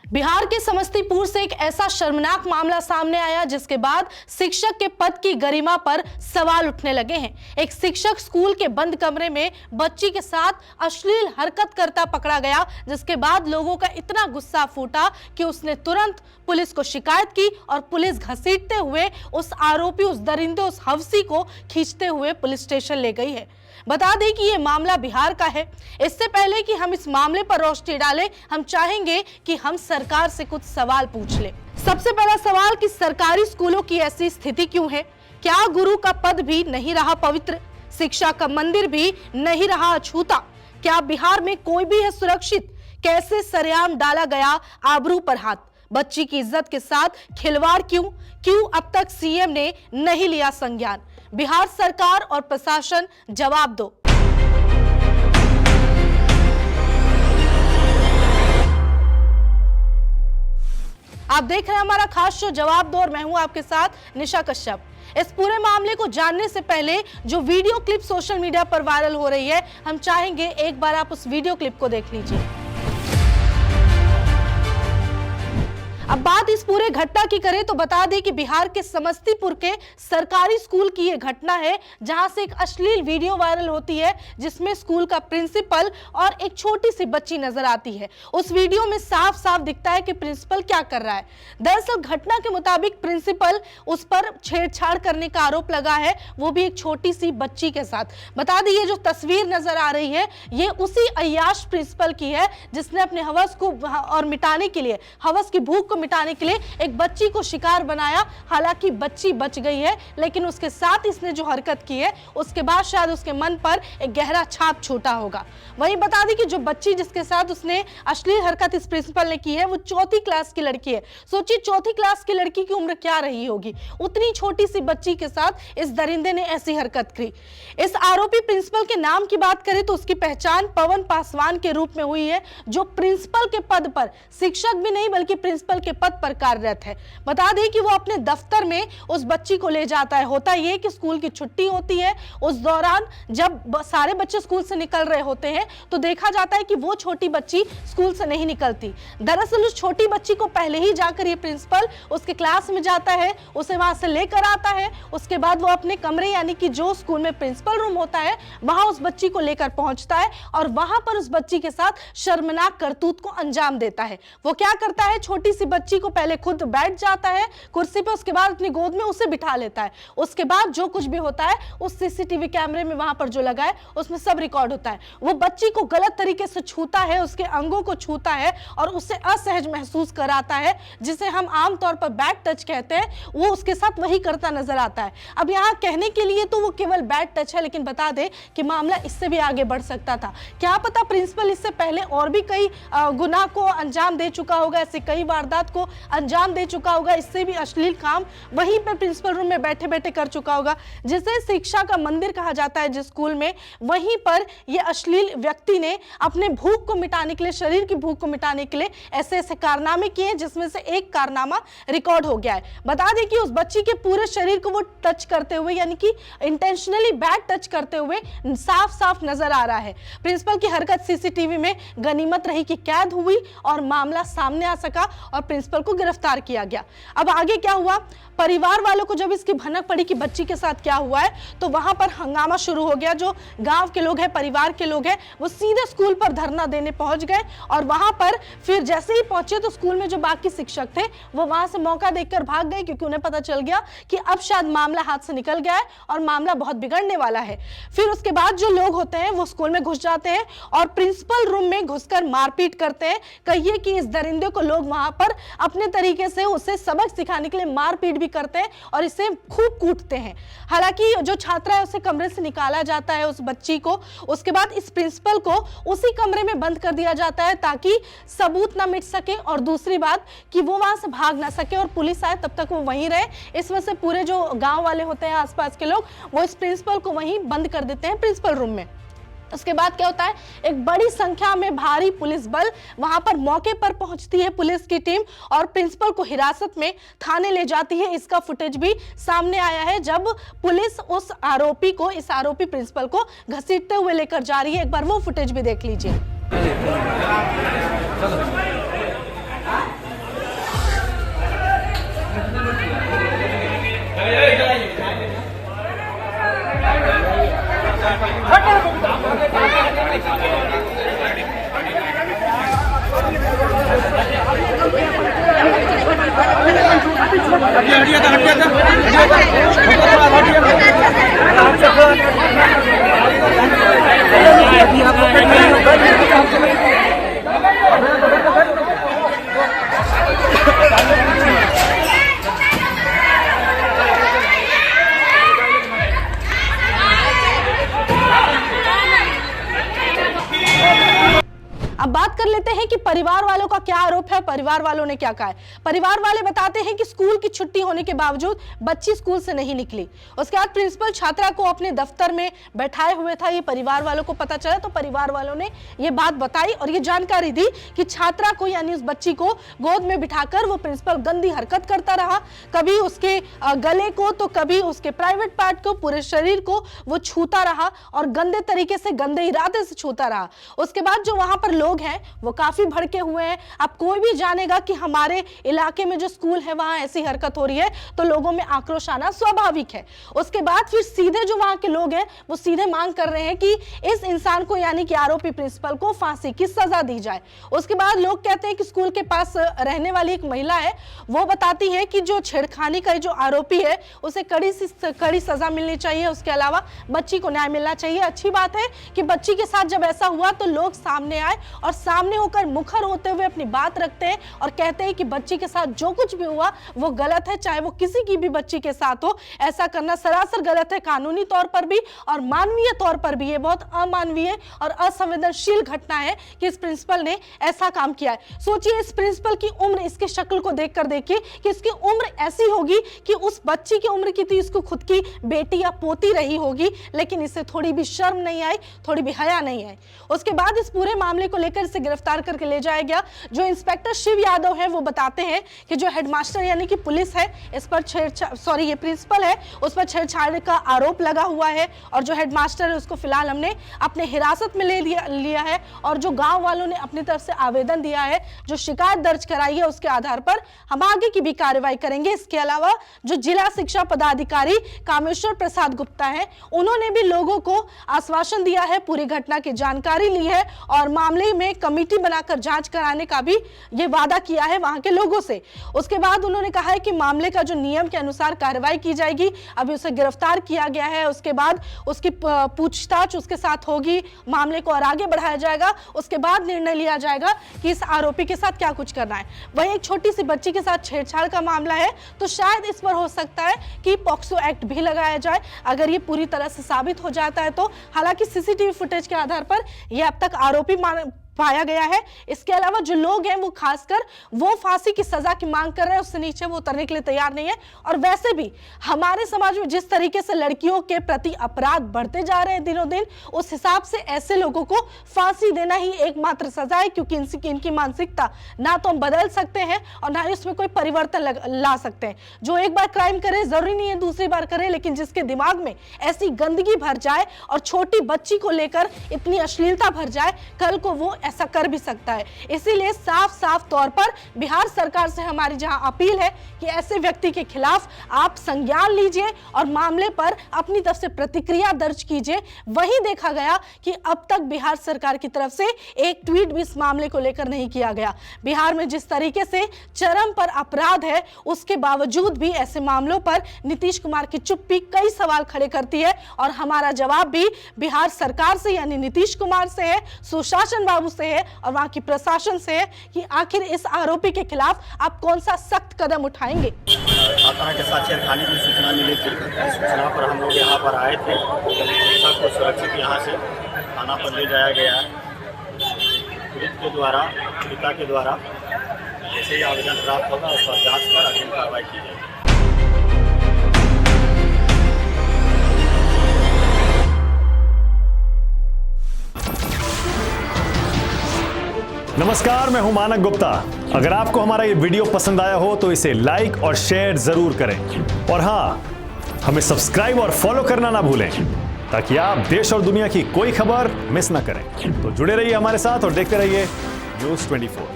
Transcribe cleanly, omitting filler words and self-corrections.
बिहार के समस्तीपुर से एक ऐसा शर्मनाक मामला सामने आया जिसके बाद शिक्षक के पद की गरिमा पर सवाल उठने लगे हैं। एक शिक्षक स्कूल के बंद कमरे में बच्ची के साथ अश्लील हरकत करता पकड़ा गया, जिसके बाद लोगों का इतना गुस्सा फूटा कि उसने तुरंत पुलिस को शिकायत की और पुलिस घसीटते हुए उस आरोपी, उस दरिंदे, उस हवसी को खींचते हुए पुलिस स्टेशन ले गई है। बता दें कि ये मामला बिहार का है। इससे पहले कि हम इस मामले पर रोशनी डालें, हम चाहेंगे कि हम सरकार से कुछ सवाल पूछ लें। सबसे पहला सवाल कि सरकारी स्कूलों की ऐसी स्थिति क्यों है? क्या गुरु का पद भी नहीं रहा पवित्र? शिक्षा का मंदिर भी नहीं रहा अछूता? क्या बिहार में कोई भी है सुरक्षित? कैसे सरेआम डाला गया आबरू पर हाथ? बच्ची की इज्जत के साथ खिलवाड़ क्यों? अब तक सीएम ने नहीं लिया संज्ञान? बिहार सरकार और प्रशासन जवाब दो। आप देख रहे हैं हमारा खास शो जवाब दो और मैं हूं आपके साथ निशा कश्यप। इस पूरे मामले को जानने से पहले जो वीडियो क्लिप सोशल मीडिया पर वायरल हो रही है, हम चाहेंगे एक बार आप उस वीडियो क्लिप को देख लीजिए। अब बात इस पूरे घटना की करें तो बता दें कि बिहार के समस्तीपुर के सरकारी स्कूल की यह घटना है, जहां से एक अश्लील वीडियो वायरल होती है जिसमें स्कूल का प्रिंसिपल और एक छोटी सी बच्ची नजर आती है। उस वीडियो में साफ साफ दिखता है कि प्रिंसिपल क्या कर रहा है। दरअसल घटना के मुताबिक प्रिंसिपल उस पर छेड़छाड़ करने का आरोप लगा है, वो भी एक छोटी सी बच्ची के साथ। बता दें ये जो तस्वीर नजर आ रही है, ये उसी अय्याश प्रिंसिपल की है जिसने अपने हवस को और मिटाने के लिए, हवस की भूख मिटाने के लिए एक बच्ची को शिकार बनाया। हालांकि बच्ची बच गई है, लेकिन उसके साथ इसने जो हरकत की है उसके बाद शायद उसके मन पर एक गहरा छाप छूटा होगा। वहीं बता दें कि जो बच्ची जिसके साथ उसने अश्लील हरकत इस प्रिंसिपल ने की है वो 4th क्लास की लड़की है। सोचिए 4th क्लास की लड़की की उम्र क्या रही होगी, उतनी छोटी सी बच्ची के साथ इस दरिंदे ने ऐसी हरकत की। इस आरोपी प्रिंसिपल के नाम की बात करें तो उसकी पहचान पवन पासवान के रूप में हुई है, जो प्रिंसिपल के पद पर, शिक्षक भी नहीं बल्कि प्रिंसिपल के पद पर कार्यरत है। बता दें कि वो अपने दफ्तर में उस बच्ची को ले जाता है। होता यह कि स्कूल की छुट्टी होती है, उस दौरान जब सारे बच्चे स्कूल से निकल रहे होते हैं तो देखा जाता है कि वो छोटी बच्ची स्कूल से नहीं निकलती। दरअसल उस छोटी बच्ची को पहले ही जाकर ये प्रिंसिपल उसके क्लास में जाता है, उसे वहां से लेकर आता है। उसके बाद वो अपने कमरे, यानी कि जो स्कूल में प्रिंसिपल रूम होता है, वहां उस बच्ची को लेकर पहुंचता है और वहां पर उस बच्ची के साथ शर्मनाक करतूत को अंजाम देता है। वो क्या करता है, छोटी सी बच्ची को पहले खुद बैठ जाता है कुर्सी पे, उसके बाद अपनी गोद में उसे बिठा लेता है। उसके बाद जो कुछ भी होता है उस सीसीटीवी कैमरे में वहां पर जो लगा है उसमें सब रिकॉर्ड होता है। वो बच्ची को गलत तरीके से छूता है, उसके अंगों को छूता है और उसे असहज महसूस कराता है, जिसे हम आमतौर पर बैड टच कहते हैं। वो उसके साथ वही करता नजर आता है। अब यहाँ कहने के लिए तो वो केवल बैड टच है, लेकिन बता दे कि मामला इससे भी आगे बढ़ सकता था। क्या पता प्रिंसिपल इससे पहले और भी कई गुनाह को अंजाम दे चुका होगा, ऐसे कई वारदात को अंजाम दे चुका होगा, इससे भी अश्लील काम वहीं पर प्रिंसिपल रूम में बैठे बैठे कर चुका होगा। जिसे शिक्षा का मंदिर कहा जाता है जिस स्कूल में, वहीं पर यह अश्लील व्यक्ति ने अपने भूख को मिटाने के लिए, शरीर की भूख को मिटाने के लिए ऐसे ऐसे कारनामे किए, जिसमें से एक कारनामा रिकॉर्ड हो गया है। बता दें कि उस बच्ची के पूरे शरीर को वो टच करते हुए, यानी कि इंटेंशनली बैड टच करते हुए साफ साफ नजर आ रहा है। प्रिंसिपल की हरकत सीसीटीवी में गनीमत रही कि कैद हुई और मामला सामने आ सका और प्रिंसिपल को गिरफ्तार किया गया। अब आगे क्या हुआ, परिवार वालों को जब इसकी भनक पड़ी कि बच्ची के साथ क्या हुआ है, तो वहां पर हंगामा शुरू हो गया। जो गांव के लोग हैं, परिवार के लोग हैं, वो सीधे स्कूल पर धरना देने पहुंच गए और वहां पर फिर जैसे ही पहुंचे तो स्कूल में जो बाकी शिक्षक थे वो वहां से मौका देखकर भाग गए, क्योंकि उन्हें पता चल गया कि अब शायद मामला हाथ से निकल गया है और मामला बहुत बिगड़ने वाला है। फिर उसके बाद जो लोग होते हैं वो स्कूल में घुस जाते हैं और प्रिंसिपल रूम में घुसकर मारपीट करते हैं। कहिए कि इस दरिंदे को लोग वहां पर अपने तरीके से उसे सबक सिखाने के लिए मारपीट भी करते हैं और इसे खूब कूटते हैं। हालांकि जो छात्रा है उसे कमरे से निकाला जाता है, उस बच्ची को। उसके बाद इस प्रिंसिपल को उसी कमरे में बंद कर दिया जाता है ताकि सबूत ना मिट सके और दूसरी बात कि वो वहां से भाग ना सके और पुलिस आए तब तक वो वहीं रहे। इस वजह से पूरे जो गांव वाले होते हैं, आसपास के लोग, वो इस प्रिंसिपल को वहीं बंद कर देते हैं प्रिंसिपल रूम में। उसके बाद क्या होता है, एक बड़ी संख्या में भारी पुलिस बल वहां पर मौके पर पहुंचती है, पुलिस की टीम, और प्रिंसिपल को हिरासत में थाने ले जाती है। इसका फुटेज भी सामने आया है जब पुलिस उस आरोपी को, इस आरोपी प्रिंसिपल को घसीटते हुए लेकर जा रही है। एक बार वो फुटेज भी देख लीजिए। अब बात कर लेते हैं कि परिवार वालों का क्या आरोप है, परिवार वालों ने क्या कहा है। परिवार वाले बताते हैं कि स्कूल की छुट्टी होने के बावजूद बच्ची स्कूल से नहीं निकली। उसके बाद प्रिंसिपल छात्रा को अपने दफ्तर में बैठाए हुए था। ये परिवार वालों को पता चला तो परिवार वालों ने ये बात बताई और ये जानकारी दी कि छात्रा को यानी उस बच्ची को गोद में बिठाकर वो प्रिंसिपल गंदी हरकत करता रहा। कभी उसके गले को तो कभी उसके प्राइवेट पार्ट को, पूरे शरीर को वो छूता रहा और गंदे तरीके से, गंदे इरादे से छूता रहा। उसके बाद जो वहां पर लोग हैं वो काफी भड़के हुए हैं। अब कोई भी जानेगा कि हमारे इलाके में जो स्कूल है वहां ऐसी हरकत हो रही है तो लोगों में आक्रोश आना स्वाभाविक है। उसके बाद फिर सीधे जो वहां के लोग हैं वो सीधे मांग कर रहे हैं कि इस इंसान को यानी कि आरोपी प्रिंसिपल को फांसी की सजा दी जाए। उसके बाद लोग कहते हैं कि स्कूल के पास रहने वाली एक महिला है, वो बताती है कि जो छेड़खानी का जो आरोपी है उसे कड़ी से कड़ी सजा मिलनी चाहिए। उसके अलावा बच्ची को न्याय मिलना चाहिए। अच्छी बात है कि बच्ची के साथ जब ऐसा हुआ तो लोग सामने आए और सामने होकर मुखर होते हुए अपनी बात रखते हैं और कहते हैं कि बच्ची के साथ जो कुछ भी हुआ वो गलत है, चाहे वो किसी की भी बच्ची के साथ हो। ऐसा करना सरासर गलत है, कानूनी तौर पर भी और मानवीय तौर पर भी। ये बहुत अमानवीय और असंवेदनशील घटना है कि इस प्रिंसिपल ने ऐसा काम किया है। सोचिए इस प्रिंसिपल की उम्र, इसके शक्ल को देखकर देखिए कि इसकी उम्र ऐसी होगी कि उस बच्ची की उम्र की थी, इसको खुद की बेटी या पोती रही होगी, लेकिन इसे थोड़ी भी शर्म नहीं आई, थोड़ी भी हया नहीं आई। उसके बाद इस पूरे मामले को लेकर इसे गिरफ्तार करके ले जाया गया। जो इंस्पेक्टर शिव यादव है वो बताते हैं कि जो हेडमास्टर यानी कि पुलिस है इस पर ये प्रिंसिपल है उस पर छेड़छाड़ का आरोप लगा हुआ है और जो हेडमास्टर है उसको फिलहाल हमने अपने हिरासत में ले लिया है और जो गांव वालों ने अपनी तरफ से आवेदन दिया है, जो शिकायत दर्ज कराई है, उसके आधार पर हम आगे की भी कार्रवाई करेंगे। इसके अलावा जो जिला शिक्षा पदाधिकारी कामेश्वर प्रसाद गुप्ता है उन्होंने भी लोगों को आश्वासन दिया है, पूरी घटना की जानकारी ली है और मामले में कमेटी बनाकर जांच कराने का भी ये वादा किया है वहां के लोगों से। उसके बाद उन्होंने कहा है कि मामले का जो नियम के अनुसार कार्रवाई की जाएगी। अभी उसे गिरफ्तार किया गया है, उसके बाद उसकी पूछताछ उसके साथ होगी, मामले को और आगे बढ़ाया जाएगा। उसके बाद निर्णय लिया जाएगा कि इस आरोपी के साथ क्या कुछ करना है। वहीं एक छोटी सी बच्ची के साथ छेड़छाड़ का मामला है तो शायद इस पर हो सकता है कि पॉक्सो एक्ट भी लगाया जाए अगर ये पूरी तरह से साबित हो जाता है तो। हालांकि सीसीटीवी फुटेज के आधार पर यह अब तक आरोपी पाया गया है। इसके अलावा जो लोग हैं वो खासकर वो फांसी की सजा की मांग कर रहे हैं, उससे नीचे वो उतरने के लिए तैयार नहीं है। और वैसे भी हमारे समाज में जिस तरीके से लड़कियों के प्रति अपराध बढ़ते जा रहे हैं दिनों दिन, उस हिसाब से ऐसे लोगों को फांसी देना ही एकमात्र सजा है, क्योंकि इनकी मानसिकता ना तो हम बदल सकते हैं और ना ही उसमें कोई परिवर्तन ला सकते हैं। जो एक बार क्राइम करे जरूरी नहीं है दूसरी बार करे, लेकिन जिसके दिमाग में ऐसी गंदगी भर जाए और छोटी बच्ची को लेकर इतनी अश्लीलता भर जाए, कल को वो ऐसा कर भी सकता है। इसीलिए साफ साफ तौर पर बिहार सरकार से हमारी जहां अपील है कि ऐसे व्यक्ति के खिलाफ आप संज्ञान लीजिए और मामले पर अपनी तरफ से प्रतिक्रिया दर्ज कीजिए। वहीं देखा गया कि अब तक बिहार सरकार की तरफ से एक ट्वीट भी इस मामले को लेकर नहीं किया गया। बिहार में जिस तरीके से चरम पर अपराध है उसके बावजूद भी ऐसे मामलों पर नीतीश कुमार की चुप्पी कई सवाल खड़े करती है और हमारा जवाब भी बिहार सरकार से यानी नीतीश कुमार से है, सुशासन बाबू से है और वहां की प्रशासन से है कि आखिर इस आरोपी के खिलाफ आप कौन सा सख्त कदम उठाएंगे। छात्रा के साथ छेड़खानी की सूचना मिली थी। सूचना पर हम लोग यहाँ पर आए थे। सबको सुरक्षित यहाँ से थाना पर ले जाया गया है। पीड़िता के द्वारा जैसे ही आवेदन प्राप्त होगा उस पर जाँच कर अग्रिम कार्रवाई की जाएगी। नमस्कार, मैं हूं मानक गुप्ता। अगर आपको हमारा ये वीडियो पसंद आया हो तो इसे लाइक और शेयर जरूर करें और हाँ, हमें सब्सक्राइब और फॉलो करना ना भूलें ताकि आप देश और दुनिया की कोई खबर मिस ना करें। तो जुड़े रहिए हमारे साथ और देखते रहिए News 24।